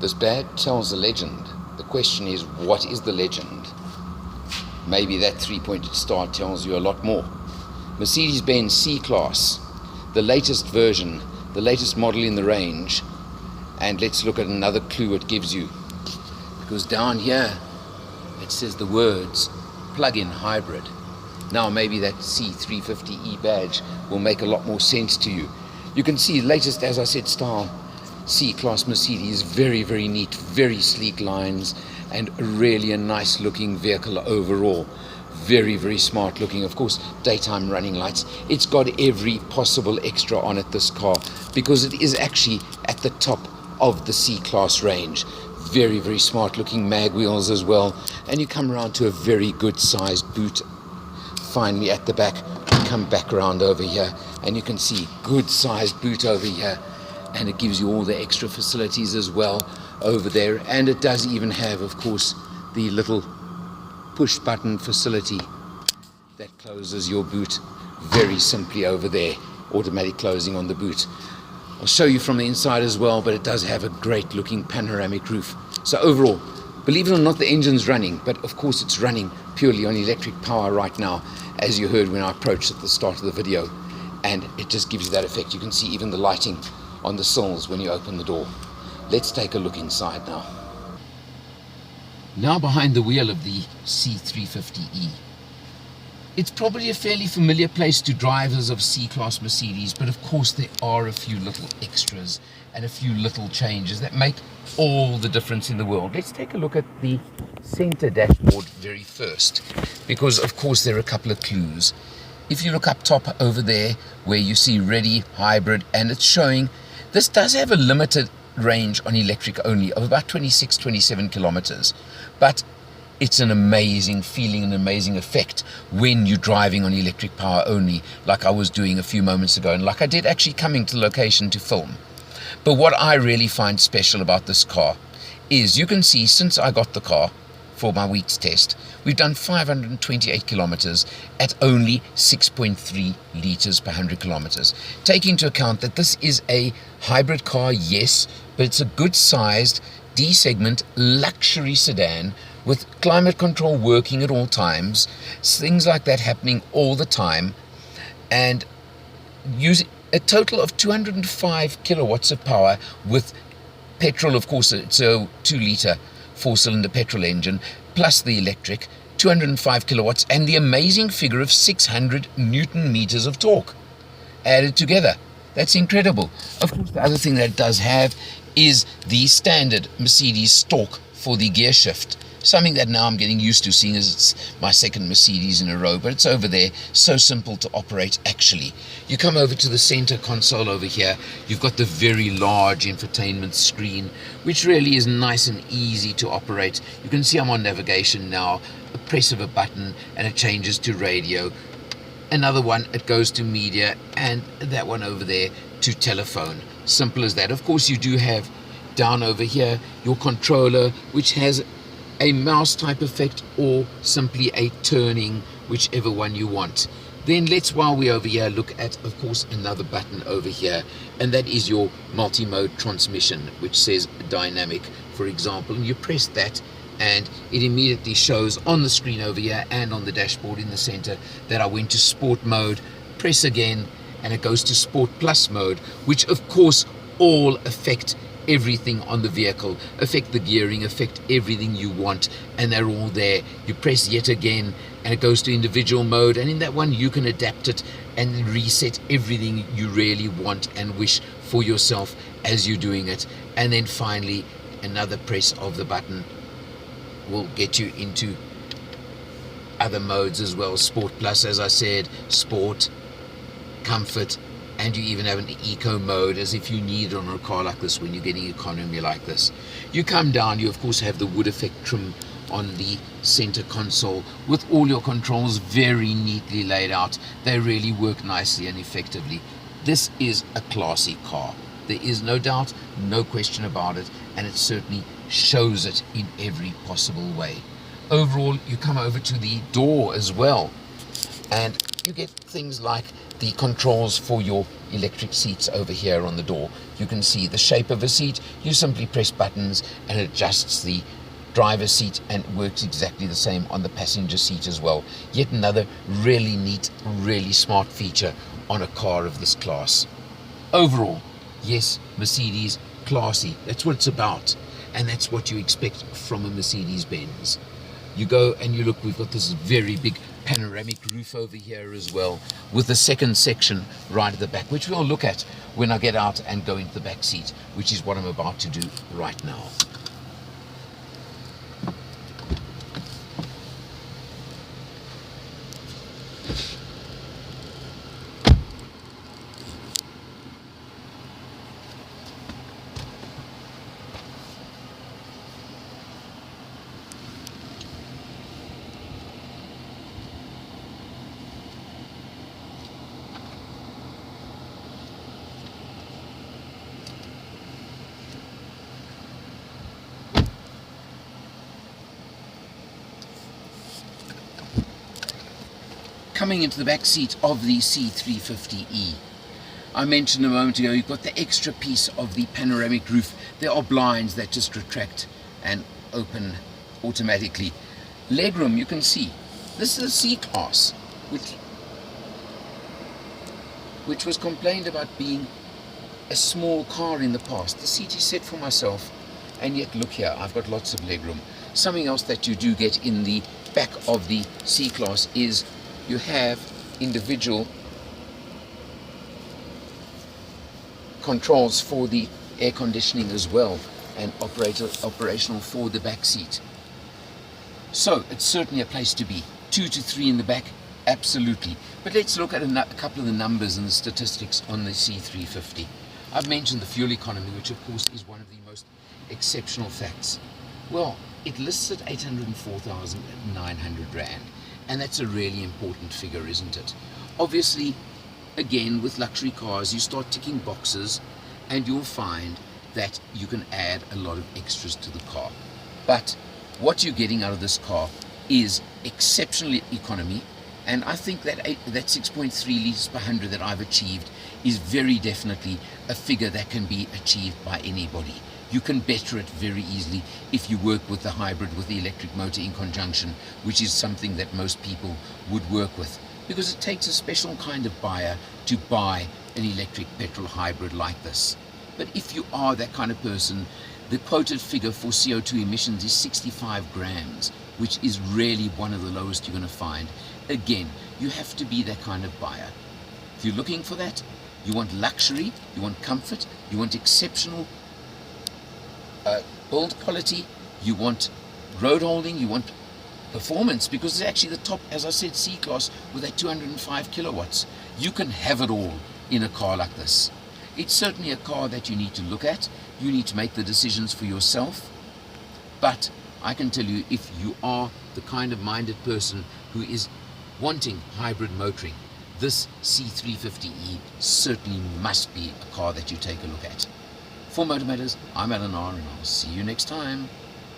This badge tells a legend. The question is, what is the legend? Maybe that three-pointed star tells you a lot more. Mercedes-Benz C-Class, the latest version, the latest model in the range. And let's look at another clue it gives you. Because down here, it says the words plug-in hybrid. Now maybe that C350e badge will make a lot more sense to you. You can see latest, as I said, style C-Class Mercedes. Very, very neat, very sleek lines, and really a nice looking vehicle overall. Very, very smart looking. Of course, daytime running lights. It's got every possible extra on it, this car, because it is actually at the top of the C-Class range. Very, very smart looking mag wheels as well. And you come around to a very good sized boot. Finally at the back, come back around over here, and you can see good sized boot over here. And it gives you all the extra facilities as well over there. And it does even have, of course, the little push button facility that closes your boot very simply over there. Automatic closing on the boot. I'll show you from the inside as well, but it does have a great looking panoramic roof. So overall, believe it or not, the engine's running, but of course it's running purely on electric power right now, as you heard when I approached at the start of the video. And it just gives you that effect. You can see even the lighting on the sills when you open the door. Let's take a look inside now. Now behind the wheel of the C350e. It's probably a fairly familiar place to drivers of C-Class Mercedes, but of course there are a few little extras and a few little changes that make all the difference in the world. Let's take a look at the center dashboard very first, because of course there are a couple of clues. If you look up top over there where you see ready, hybrid, and it's showing, this does have a limited range on electric only of about 27 kilometers, but it's an amazing feeling, an amazing effect when you're driving on electric power only, like I was doing a few moments ago, and like I did actually coming to location to film. But what I really find special about this car is, you can see since I got the car for my week's test, we've done 528 kilometers at only 6.3 liters per 100 kilometers. Take into account that this is a hybrid car, yes, but it's a good sized D-segment luxury sedan with climate control working at all times, things like that happening all the time, and using a total of 205 kilowatts of power with petrol. Of course, it's a 2-liter 4-cylinder petrol engine, plus the electric, 205 kilowatts, and the amazing figure of 600 Newton meters of torque added together. That's incredible. Of course, the other thing that it does have is the standard Mercedes torque for the gear shift. Something that now I'm getting used to, seeing as it's my second Mercedes in a row, but it's over there, so simple to operate actually. You come over to the center console over here, you've got the very large infotainment screen, which really is nice and easy to operate. You can see I'm on navigation now, a press of a button and it changes to radio. Another one, it goes to media, and that one over there to telephone. Simple as that. Of course, you do have down over here your controller, which has a mouse type effect or simply a turning, whichever one you want. Then let's, while we're over here, look at, of course, another button over here, and that is your multi-mode transmission, which says dynamic, for example, and you press that and it immediately shows on the screen over here and on the dashboard in the center that I went to sport mode. Press again and it goes to sport plus mode, which of course all affect everything on the vehicle, affect the gearing, affect everything you want, and they're all there. You press yet again and it goes to individual mode, and in that one you can adapt it and reset everything you really want and wish for yourself as you're doing it. And then finally another press of the button will get you into other modes as well. Sport plus, as I said, sport, comfort, and you even have an eco mode, as if you need it on a car like this when you're getting economy like this. You come down, you of course have the wood effect trim on the center console with all your controls very neatly laid out. They really work nicely and effectively. This is a classy car. There is no doubt, no question about it, and it certainly shows it in every possible way. Overall, you come over to the door as well, and you get things like the controls for your electric seats over here on the door. You can see the shape of a seat. You simply press buttons and it adjusts the driver's seat, and it works exactly the same on the passenger seat as well. Yet another really neat, really smart feature on a car of this class. Overall, yes, Mercedes, classy. That's what it's about. And that's what you expect from a Mercedes-Benz. You go and you look, we've got this very big panoramic roof over here as well, with the second section right at the back, which we'll look at when I get out and go into the back seat, which is what I'm about to do right now. Coming into the back seat of the C350e, I mentioned a moment ago, you've got the extra piece of the panoramic roof. There are blinds that just retract and open automatically. Legroom, you can see, this is a C-Class, which was complained about being a small car in the past. The seat is set for myself, and yet look here, I've got lots of legroom. Something else that you do get in the back of the C-Class is you have individual controls for the air conditioning as well, and operational for the back seat. So it's certainly a place to be. 2 to 3 in the back, absolutely. But let's look at a couple of the numbers and the statistics on the C350. I've mentioned the fuel economy, which of course is one of the most exceptional facts. Well, it lists at 804,900 Rand. And that's a really important figure, isn't it? Obviously, again, with luxury cars, you start ticking boxes and you'll find that you can add a lot of extras to the car. But what you're getting out of this car is exceptional economy. And I think that 6.3 litres per 100 that I've achieved is very definitely a figure that can be achieved by anybody. You can better it very easily if you work with the hybrid, with the electric motor in conjunction, which is something that most people would work with, because it takes a special kind of buyer to buy an electric petrol hybrid like this. But if you are that kind of person, the quoted figure for CO2 emissions is 65 grams, which is really one of the lowest you're going to find. Again, you have to be that kind of buyer. If you're looking for that, you want luxury, you want comfort, you want exceptional build quality, you want road holding, you want performance, because it's actually the top, as I said, C-Class with that 205 kilowatts. You can have it all in a car like this. It's certainly a car that you need to look at. You need to make the decisions for yourself. But I can tell you, if you are the kind of minded person who is wanting hybrid motoring, this C350e certainly must be a car that you take a look at. For Motivators, I'm Alan R, and I'll see you next time.